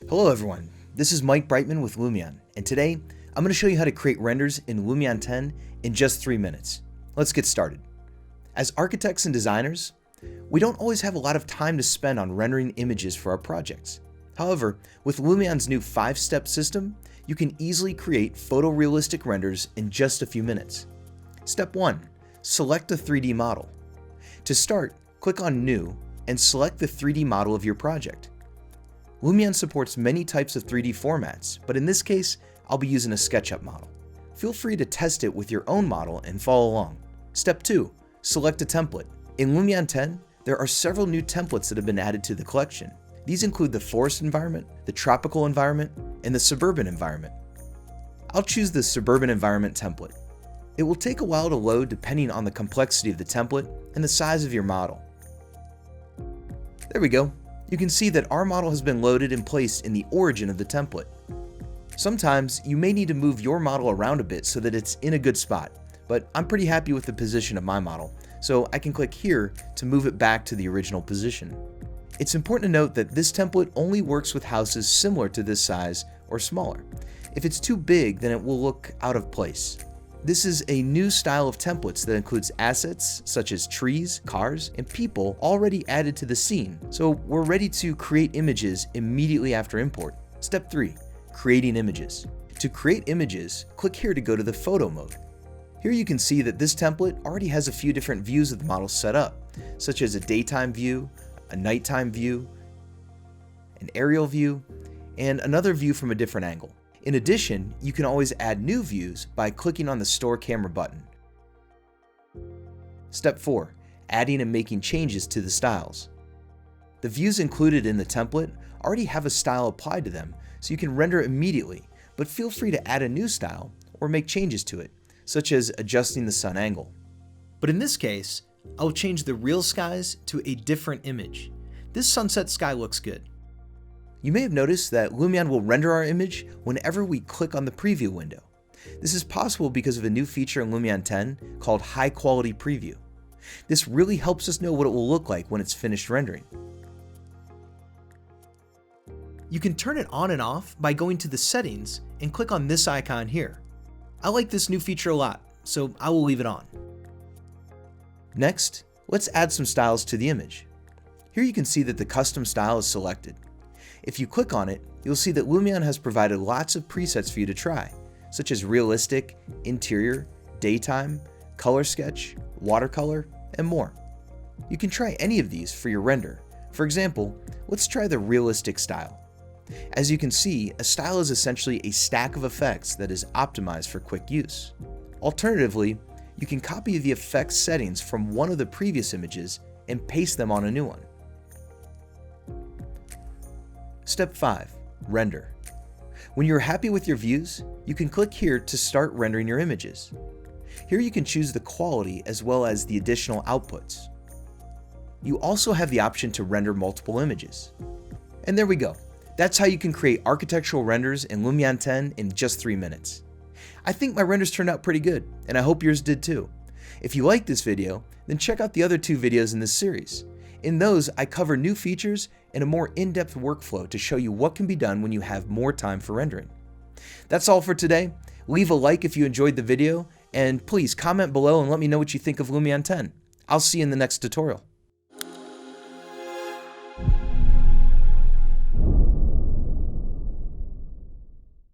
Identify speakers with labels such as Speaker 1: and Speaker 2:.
Speaker 1: Hello everyone, this is Mike Brightman with Lumion, and today I'm going to show you how to create renders in Lumion 10 in just 3 minutes. Let's get started. As architects and designers, we don't always have a lot of time to spend on rendering images for our projects. However, with Lumion's new 5-step system, you can easily create photorealistic renders in just a few minutes. Step 1. Select a 3D model. To start, click on New and select the 3D model of your project. Lumion supports many types of 3D formats, but in this case, I'll be using a SketchUp model. Feel free to test it with your own model and follow along. Step 2. Select a template. In Lumion 10, there are several new templates that have been added to the collection. These include the forest environment, the tropical environment, and the suburban environment. I'll choose the suburban environment template. It will take a while to load depending on the complexity of the template and the size of your model. There we go. You can see that our model has been loaded and placed in the origin of the template. Sometimes you may need to move your model around a bit so that it's in a good spot, but I'm pretty happy with the position of my model, so I can click here to move it back to the original position. It's important to note that this template only works with houses similar to this size or smaller. If it's too big, then it will look out of place. This is a new style of templates that includes assets such as trees, cars, and people already added to the scene, so we're ready to create images immediately after import. Step 3. Creating images. To create images, click here to go to the photo mode. Here you can see that this template already has a few different views of the model set up, such as a daytime view, a nighttime view, an aerial view, and another view from a different angle. In addition, you can always add new views by clicking on the Store Camera button. Step 4. Adding and making changes to the styles. The views included in the template already have a style applied to them, so you can render immediately, but feel free to add a new style or make changes to it, such as adjusting the sun angle. But in this case, I'll change the real skies to a different image. This sunset sky looks good. You may have noticed that Lumion will render our image whenever we click on the preview window. This is possible because of a new feature in Lumion 10 called High Quality Preview. This really helps us know what it will look like when it's finished rendering. You can turn it on and off by going to the settings and click on this icon here. I like this new feature a lot, so I will leave it on. Next, let's add some styles to the image. Here you can see that the custom style is selected. If you click on it, you'll see that Lumion has provided lots of presets for you to try, such as realistic, interior, daytime, color sketch, watercolor, and more. You can try any of these for your render. For example, let's try the realistic style. As you can see, a style is essentially a stack of effects that is optimized for quick use. Alternatively, you can copy the effects settings from one of the previous images and paste them on a new one. Step 5. Render. When you're happy with your views, you can click here to start rendering your images. Here you can choose the quality as well as the additional outputs. You also have the option to render multiple images. And there we go. That's how you can create architectural renders in Lumion 10 in just 3 minutes. I think my renders turned out pretty good, and I hope yours did too. If you liked this video, then check out the other 2 videos in this series. In those, I cover new features and a more in-depth workflow to show you what can be done when you have more time for rendering. That's all for today. Leave a like if you enjoyed the video, and please comment below and let me know what you think of Lumion 10. I'll see you in the next tutorial.